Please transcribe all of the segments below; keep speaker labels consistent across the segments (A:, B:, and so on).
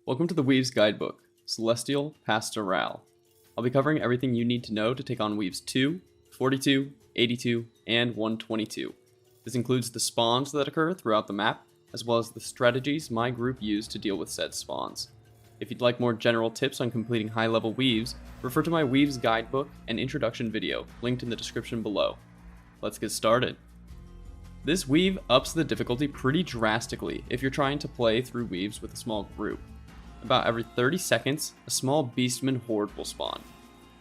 A: Welcome to the Weaves Guidebook, Celestial Pastorale. I'll be covering everything you need to know to take on Weaves 2, 42, 82, and 122. This includes the spawns that occur throughout the map, as well as the strategies my group used to deal with said spawns. If you'd like more general tips on completing high-level Weaves, refer to my Weaves Guidebook and introduction video, linked in the description below. Let's get started. This weave ups the difficulty pretty drastically if you're trying to play through weaves with a small group. About every 30 seconds, a small beastman horde will spawn.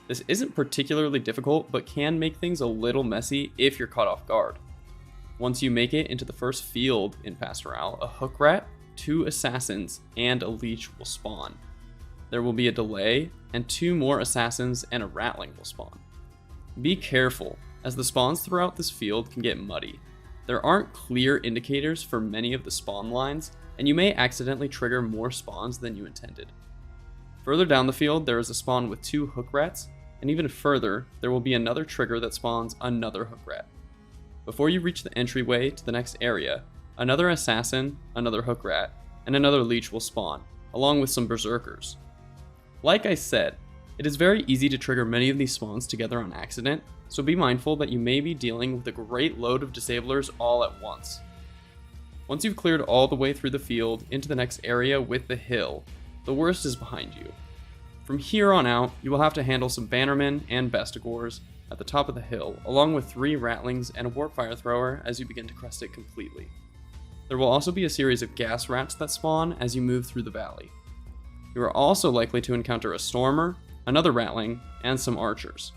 A: This isn't particularly difficult, but can make things a little messy if you're caught off guard. Once you make it into the first field in Pastorale, a hook rat, 2 assassins, and a leech will spawn. There will be a delay, and 2 more assassins and a ratling will spawn. Be careful, as the spawns throughout this field can get muddy. There aren't clear indicators for many of the spawn lines, and you may accidentally trigger more spawns than you intended. Further down the field, there is a spawn with 2 hook rats, and even further, there will be another trigger that spawns another hook rat. Before you reach the entryway to the next area, another assassin, another hook rat, and another leech will spawn, along with some berserkers. Like I said, it is very easy to trigger many of these spawns together on accident, so be mindful that you may be dealing with a great load of disablers all at once. Once you've cleared all the way through the field into the next area with the hill, the worst is behind you. From here on out, you will have to handle some bannermen and bestigors at the top of the hill, along with 3 rattlings and a warp fire thrower as you begin to crest it completely. There will also be a series of gas rats that spawn as you move through the valley. You are also likely to encounter a stormer, another ratling, and some archers.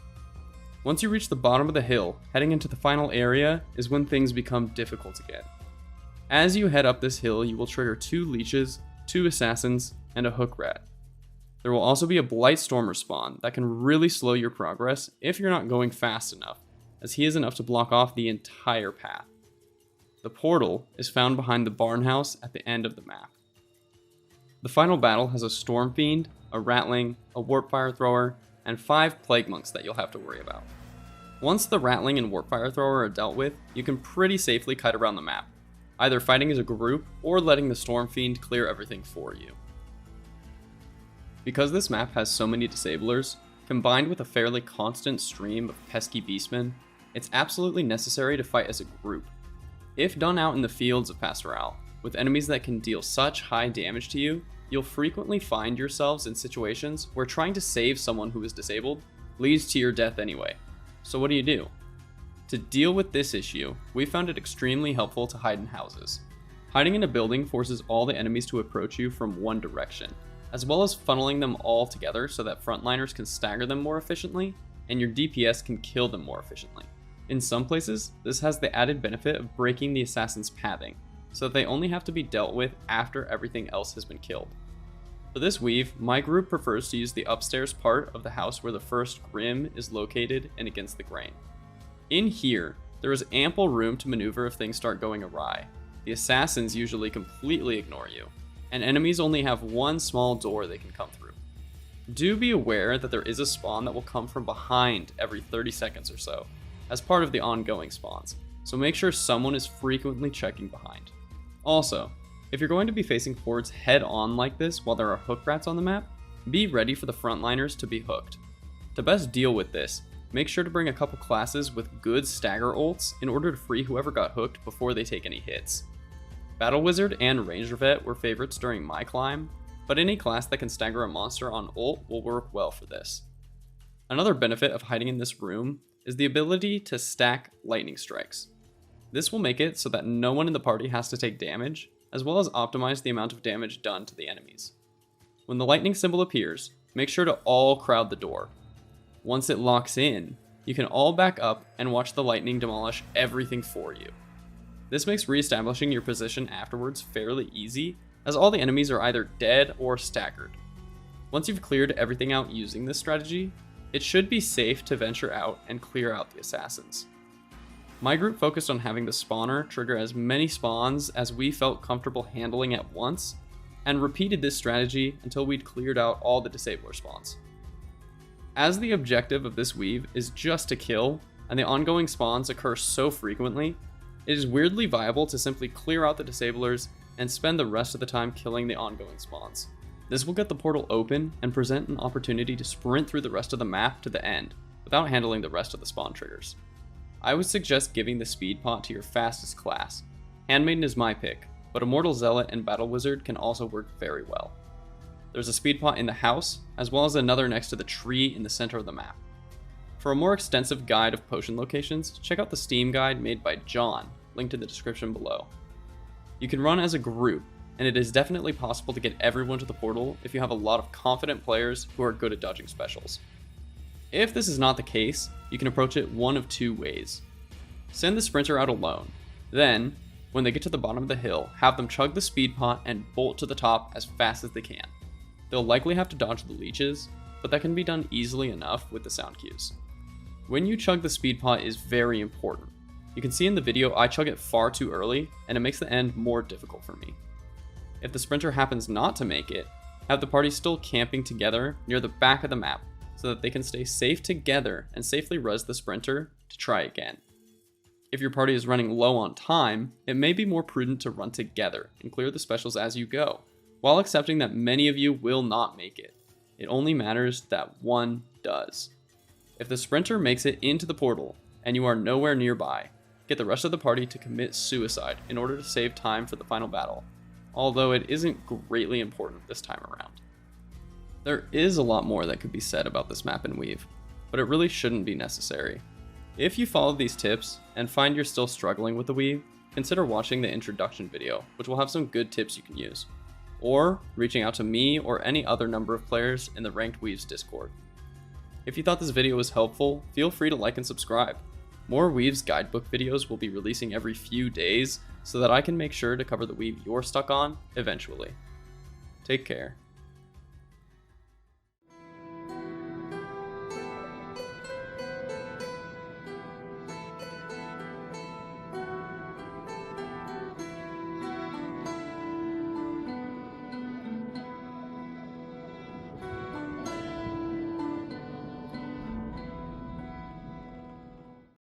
A: Once you reach the bottom of the hill, heading into the final area is when things become difficult again. As you head up this hill, you will trigger 2 leeches, 2 assassins, and a hook rat. There will also be a blight stormer spawn that can really slow your progress if you're not going fast enough, as he is enough to block off the entire path. The portal is found behind the barn house at the end of the map. The final battle has a storm fiend, a ratling, a warp fire thrower, and 5 plague monks that you'll have to worry about. Once the ratling and warp fire thrower are dealt with, you can pretty safely kite around the map, either fighting as a group or letting the storm fiend clear everything for you. Because this map has so many disablers, combined with a fairly constant stream of pesky beastmen, it's absolutely necessary to fight as a group. If done out in the fields of Pastorale, with enemies that can deal such high damage to you, you'll frequently find yourselves in situations where trying to save someone who is disabled leads to your death anyway. So what do? To deal with this issue, we found it extremely helpful to hide in houses. Hiding in a building forces all the enemies to approach you from one direction, as well as funneling them all together so that frontliners can stagger them more efficiently, and your DPS can kill them more efficiently. In some places, this has the added benefit of breaking the assassin's pathing, so that they only have to be dealt with after everything else has been killed. For this weave, my group prefers to use the upstairs part of the house where the first Grim is located and against the grain. In here, there is ample room to maneuver if things start going awry. The assassins usually completely ignore you, and enemies only have one small door they can come through. Do be aware that there is a spawn that will come from behind every 30 seconds or so, as part of the ongoing spawns, so make sure someone is frequently checking behind. Also, if you're going to be facing hordes head-on like this while there are hook rats on the map, be ready for the frontliners to be hooked. To best deal with this, make sure to bring a couple classes with good stagger ults in order to free whoever got hooked before they take any hits. Battle Wizard and Ranger Vet were favorites during my climb, but any class that can stagger a monster on ult will work well for this. Another benefit of hiding in this room is the ability to stack lightning strikes. This will make it so that no one in the party has to take damage, as well as optimize the amount of damage done to the enemies. When the lightning symbol appears, make sure to all crowd the door. Once it locks in, you can all back up and watch the lightning demolish everything for you. This makes re-establishing your position afterwards fairly easy, as all the enemies are either dead or staggered. Once you've cleared everything out using this strategy, it should be safe to venture out and clear out the assassins. My group focused on having the spawner trigger as many spawns as we felt comfortable handling at once, and repeated this strategy until we'd cleared out all the disabler spawns. As the objective of this weave is just to kill, and the ongoing spawns occur so frequently, it is weirdly viable to simply clear out the disablers and spend the rest of the time killing the ongoing spawns. This will get the portal open and present an opportunity to sprint through the rest of the map to the end, without handling the rest of the spawn triggers. I would suggest giving the speed pot to your fastest class. Handmaiden is my pick, but Immortal Zealot and Battle Wizard can also work very well. There's a speed pot in the house, as well as another next to the tree in the center of the map. For a more extensive guide of potion locations, check out the Steam guide made by John, linked in the description below. You can run as a group, and it is definitely possible to get everyone to the portal if you have a lot of confident players who are good at dodging specials. If this is not the case, you can approach it one of two ways. Send the sprinter out alone, then, when they get to the bottom of the hill, have them chug the speed pot and bolt to the top as fast as they can. They'll likely have to dodge the leeches, but that can be done easily enough with the sound cues. When you chug the speed pot is very important. You can see in the video I chug it far too early, and it makes the end more difficult for me. If the sprinter happens not to make it, have the party still camping together near the back of the map, so that they can stay safe together and safely res the sprinter to try again. If your party is running low on time, it may be more prudent to run together and clear the specials as you go, while accepting that many of you will not make it. It only matters that one does. If the sprinter makes it into the portal, and you are nowhere nearby, get the rest of the party to commit suicide in order to save time for the final battle, although it isn't greatly important this time around. There is a lot more that could be said about this map in Weave, but it really shouldn't be necessary. If you follow these tips and find you're still struggling with the Weave, consider watching the introduction video, which will have some good tips you can use, or reaching out to me or any other number of players in the Ranked Weaves Discord. If you thought this video was helpful, feel free to like and subscribe. More Weaves Guidebook videos will be releasing every few days so that I can make sure to cover the Weave you're stuck on eventually. Take care.